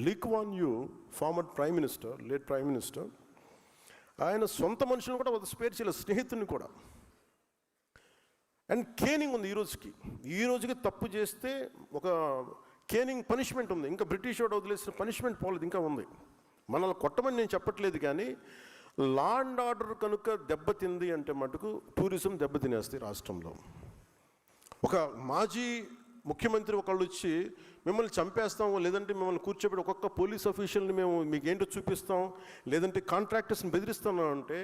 లీ Kuan Yew, former prime minister, late prime minister, ఆయన సొంత మనుషులను కూడా ఒక స్పేర్ చేయలేదు, స్నేహితుని కూడా. అండ్ కేనింగ్ ఉంది ఈ రోజుకి తప్పు చేస్తే ఒక కేనింగ్ పనిష్మెంట్ ఉంది. ఇంకా బ్రిటిష్ వాడు వదిలేసిన పనిష్మెంట్ పోలేదు, ఇంకా ఉంది. మనల్ని కొట్టమని నేను చెప్పట్లేదు, కానీ లా అండ్ ఆర్డర్ కనుక దెబ్బతింది అంటే మటుకు టూరిజం దెబ్బతినేస్తాయి రాష్ట్రంలో. ఒక మాజీ ముఖ్యమంత్రి ఒకళ్ళు వచ్చి మిమ్మల్ని చంపేస్తాం, లేదంటే మిమ్మల్ని కూర్చోబెట్టి ఒక్కొక్క పోలీస్ ఆఫీషియల్ని మేము మీకు ఏంటో చూపిస్తాం, లేదంటే కాంట్రాక్టర్స్ని బెదిరిస్తాం అంటే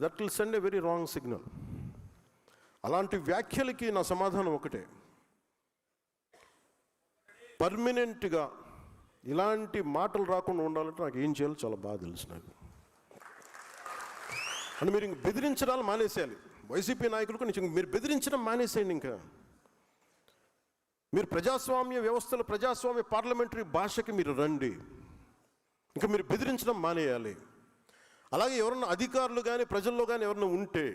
that will send a very wrong signal. అలాంటి వ్యాఖ్యలకి నా సమాధానం ఒకటే, పర్మనెంట్గా ఇలాంటి మాటలు రాకుండా ఉండాలంటే నాకు ఏం చేయాలో చాలా బాగా తెలుసు నాకు. అంటే మీరు ఇంక బెదిరించడాలు మానేసేయాలి. వైసీపీ నాయకులకు మీరు బెదిరించడం మానేసేయండి. ఇంకా మీరు ప్రజాస్వామ్య వ్యవస్థలో ప్రజాస్వామ్య పార్లమెంటరీ భాషకి మీరు రండి. ఇంకా మీరు బెదిరించడం మానేయాలి. అలాగే ఎవరన్నా అధికారులు కానీ ప్రజల్లో కానీ ఎవరన్నా ఉంటే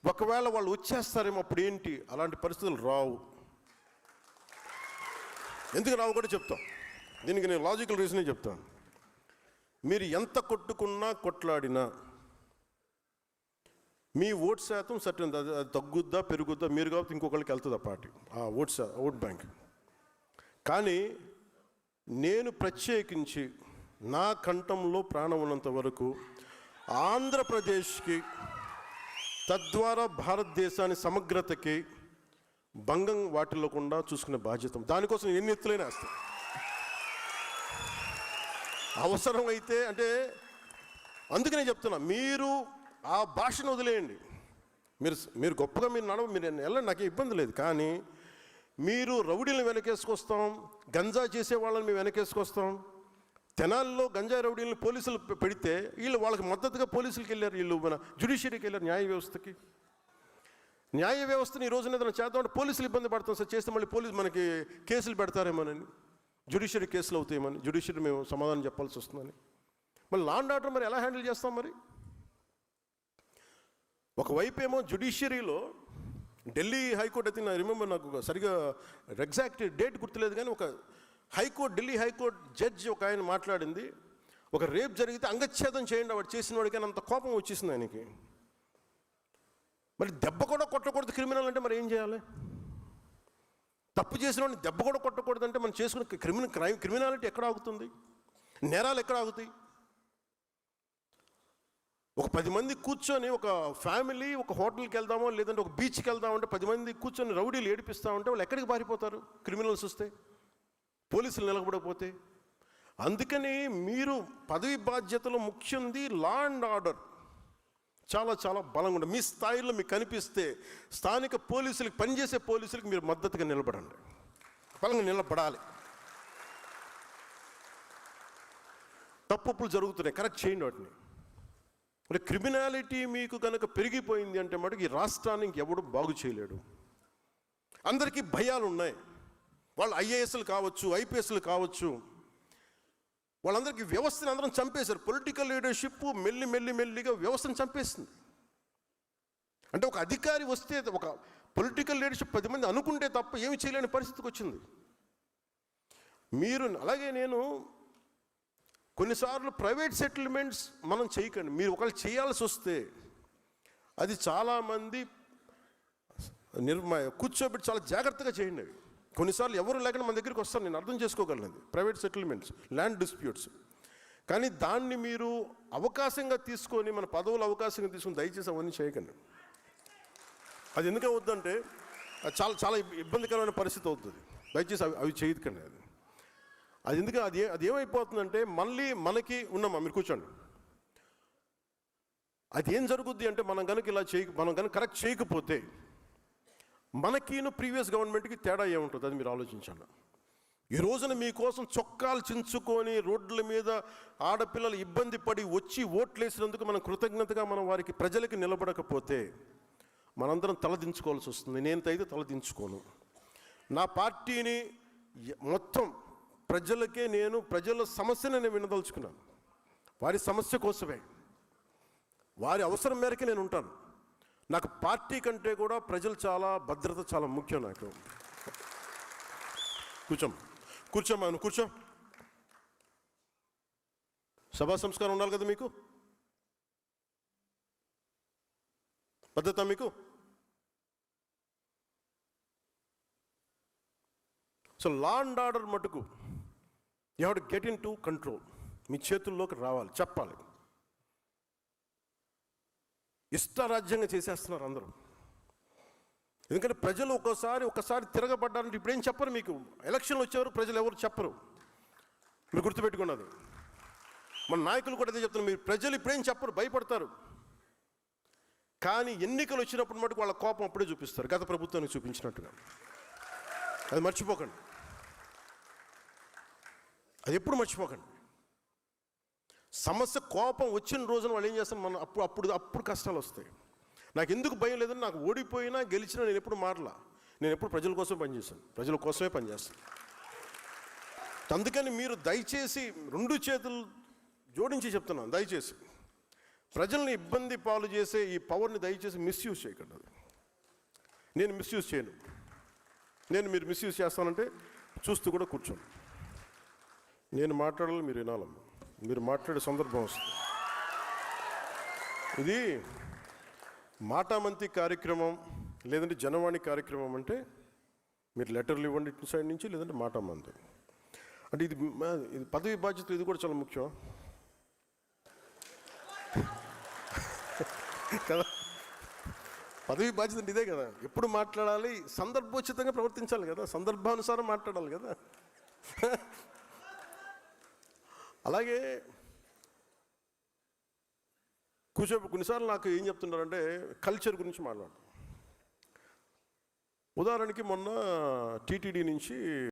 ఒకవేళ వాళ్ళు వచ్చేస్తారేమో అప్పుడు ఏంటి, అలాంటి పరిస్థితులు రావు. ఎందుకు రావు కూడా చెప్తాం. దీనికి నేను లాజికల్ రీజనే చెప్తాను. మీరు ఎంత కొట్టుకున్నా కొట్లాడినా మీ ఓట్ శాతం సర్టన్, అది తగ్గుద్దా పెరుగుద్దా మీరు కాబట్టి ఇంకొకరికి వెళ్తుంది ఆ పార్టీ, ఆ ఓట్ బ్యాంక్. కానీ నేను ప్రత్యేకించి నా కంఠంలో ప్రాణం ఉన్నంత వరకు ఆంధ్రప్రదేశ్కి, తద్వారా భారతదేశాన్ని సమగ్రతకి భంగం వాటిల్లకుండా చూసుకునే బాధ్యత, దానికోసం ఎన్ని ఎత్తులైనా వేస్తాం. అవసరం అయితే అంటే అందుకనే చెప్తున్నా, మీరు ఆ భాషను వదిలేయండి. మీరు గొప్పగా మీరు వెళ్ళండి, నాకే ఇబ్బంది లేదు. కానీ మీరు రౌడీలను వెనకేసుకొస్తాం, గంజా చేసే వాళ్ళని మేము వెనకేసుకొస్తాం. తెనాల్లో గంజా రౌడీలను పోలీసులు పెడితే వీళ్ళు వాళ్ళకి మద్దతుగా పోలీసులకి వెళ్ళారు, వీళ్ళు మన జ్యుడిషియరీకి వెళ్ళారు, న్యాయ వ్యవస్థకి. న్యాయ వ్యవస్థని ఈ రోజున ఏదైనా చేద్దామంటే పోలీసులు ఇబ్బంది పడతాం సార్, చేస్తే మళ్ళీ పోలీసు మనకి కేసులు పెడతారేమోనని, జ్యుడిషియరీ కేసులు అవుతాయేమని, జ్యుడిషియరీ మేము సమాధానం చెప్పాల్సి వస్తుందని. మళ్ళీ లా అండ్ ఆర్డర్ మరి ఎలా హ్యాండిల్ చేస్తాం? మరి ఒకవైపు ఏమో జ్యుడిషియరీలో ఢిల్లీ హైకోర్టు అయితే, నాకు రిమెంబర్, నాకు సరిగా ఎగ్జాక్ట్ డేట్ గుర్తులేదు, కానీ ఒక ఢిల్లీ హైకోర్టు జడ్జి ఒక ఆయన మాట్లాడింది, ఒక రేప్ జరిగితే అంగచ్ఛేదం చేయండి వాడు చేసిన వాడికి, అంత కోపం వచ్చేసింది ఆయనకి. మరి దెబ్బ కూడా కొట్టకూడదు క్రిమినల్ అంటే మరి ఏం చేయాలి? తప్పు చేసిన వాడిని దెబ్బ కూడా కొట్టకూడదు అంటే మనం చేసుకున్న క్రిమినాలిటీ ఎక్కడ ఆగుతుంది? నేరాలు ఎక్కడ ఆగుతాయి? ఒక 10 మంది కూర్చొని, ఒక ఫ్యామిలీ ఒక హోటల్కి వెళ్దామో లేదంటే ఒక బీచ్కి వెళ్దామంటే 10 మంది కూర్చొని రౌడీలు ఏడిపిస్తామంటే వాళ్ళు ఎక్కడికి పారిపోతారు? క్రిమినల్స్ వస్తే, పోలీసులు నిలబడకపోతే. అందుకని మీరు పదవి బాధ్యతలో ముఖ్యంది లా అండ్ ఆర్డర్ చాలా చాలా బలంగా ఉంటుంది. మీ స్థాయిలో మీకు కనిపిస్తే స్థానిక పోలీసులకు, పనిచేసే పోలీసులకు మీరు మద్దతుగా నిలబడండి, బలంగా నిలబడాలి. తప్పులు జరుగుతున్నాయి, కరెక్ట్ చేయండి వాటిని. మరి క్రిమినాలిటీ మీకు కనుక పెరిగిపోయింది అంటే మటుకు ఈ రాష్ట్రాన్ని ఇంకెవడు బాగు చేయలేడు. అందరికీ భయాలు ఉన్నాయి. వాళ్ళు ఐఏఎస్లు కావచ్చు, ఐపీఎస్లు కావచ్చు, వాళ్ళందరికీ వ్యవస్థను అందరం చంపేశారు. పొలిటికల్ లీడర్షిప్ మెల్లిగా వ్యవస్థను చంపేస్తుంది. అంటే ఒక అధికారి వస్తే, ఒక పొలిటికల్ లీడర్షిప్ 10 మంది అనుకుంటే తప్ప ఏమి చేయలేని పరిస్థితికి వచ్చింది. మీరు అలాగే నేను కొన్నిసార్లు ప్రైవేట్ సెటిల్మెంట్స్ మనం చేయకండి. మీరు ఒకళ్ళు చేయాల్సి వస్తే అది చాలామంది కూర్చోబెట్టి చాలా జాగ్రత్తగా చేయండి. అవి కొన్నిసార్లు ఎవరు లేకుండా మన దగ్గరికి వస్తారు, నేను అర్థం చేసుకోగలను. Private settlements, land disputes. కానీ దాన్ని మీరు అవకాశంగా తీసుకొని, మన పదవులు అవకాశంగా తీసుకొని దయచేసి అవన్నీ చేయకండి. అది ఎందుకు అవుతుందంటే చాలా చాలా ఇబ్బందికరమైన పరిస్థితి అవుతుంది. దయచేసి అవి చేయకండి. అది ఎందుకు అది ఏమైపోతుందంటే మళ్ళీ మనకి ఉన్నామా, మీరు కూర్చోండి, అది ఏం జరుగుద్ది అంటే మనం కనుక మనం కనుక కరెక్ట్ చేయకపోతే మనకిను ప్రీవియస్ గవర్నమెంట్కి తేడా ఏముంటుంది అది మీరు ఆలోచించండి. ఈ రోజున మీకోసం చొక్కాలు చించుకొని రోడ్ల మీద ఆడపిల్లలు ఇబ్బంది పడి వచ్చి ఓట్లేసినందుకు మనం కృతజ్ఞతగా మనం వారికి ప్రజలకి నిలబడకపోతే మనందరం తలదించుకోవాల్సి వస్తుంది. నేనైతే తలదించుకోను. నా పార్టీని మొత్తం ప్రజలకే, ప్రజల సమస్యను నేను వినదలుచుకున్నాను. వారి సమస్య కోసమే, వారి అవసరం మేరకే నేను ఉంటాను. నాకు పార్టీ కంటే కూడా ప్రజలు చాలా, భద్రత చాలా ముఖ్యం నాకు. కూర్చోమ్మా, కూర్చో. సభా సంస్కారం ఉండాలి కదా మీకు, పద్ధత మీకు. సో లా అండ్ ఆర్డర్ మటుకు you have to get into control. మీ చేతుల్లోకి రావాలి, చెప్పాలి. ఇష్టారాజ్యంగా చేసేస్తున్నారు అందరూ. ఎందుకంటే ప్రజలు ఒక్కసారి తిరగబడ్డారంటే ఇప్పుడేం చెప్పరు మీకు. ఎలక్షన్లు వచ్చేవారు ప్రజలు ఎవరు చెప్పరు, మీరు గుర్తుపెట్టుకున్నది. మన నాయకులు కూడా అదే చెప్తున్నారు, మీరు ప్రజలు ఇప్పుడేం చెప్పరు, భయపడతారు. కానీ ఎన్నికలు వచ్చినప్పుడు మటుకు వాళ్ళ కోపం అప్పుడే చూపిస్తారు, గత ప్రభుత్వానికి చూపించినట్టుగా. అది మర్చిపోకండి, అది ఎప్పుడు మర్చిపోకండి. సమస్య కోపం వచ్చిన రోజున వాళ్ళు ఏం చేస్తాం, మనం అప్పుడు కష్టాలు వస్తాయి. నాకు ఎందుకు భయం లేదని, నాకు ఓడిపోయినా గెలిచినా నేను ఎప్పుడు మారలా. నేను ఎప్పుడు ప్రజల కోసం పనిచేశాను, ప్రజల కోసమే పనిచేస్తాను. అందుకని మీరు దయచేసి 2 చేతులు జోడించి చెప్తున్నాను, దయచేసి ప్రజల్ని ఇబ్బంది పాలు చేసే ఈ పవర్ని దయచేసి మిస్యూజ్ చేయకండి. అది నేను మిస్యూజ్ చేయను. మీరు మిస్యూజ్ చేస్తానంటే చూస్తూ కూడా కూర్చోండి. నేను మాట్లాడాలి, మీరు వినాలమ్మా. మీరు మాట్లాడే సందర్భం వస్తుంది. ఇది మాటామంతి కార్యక్రమం లేదంటే జనవాణి కార్యక్రమం అంటే మీరు లెటర్లు ఇవ్వండి ఇటు సైడ్ నుంచి, లేదంటే మాటామంతి అంటే ఇది పదవి బాధ్యత. ఇది కూడా చాలా ముఖ్యం కదా. పదవి బాధ్యత అంటే ఇదే కదా, ఎప్పుడు మాట్లాడాలి, సందర్భోచితంగా ప్రవర్తించాలి కదా, సందర్భానుసారం మాట్లాడాలి కదా. అలాగే కొన్నిసార్లు నాకు ఏం చెప్తున్నారంటే కల్చర్ గురించి మాట్లాడతాం. ఉదాహరణకి మొన్న టీటీడీ నుంచి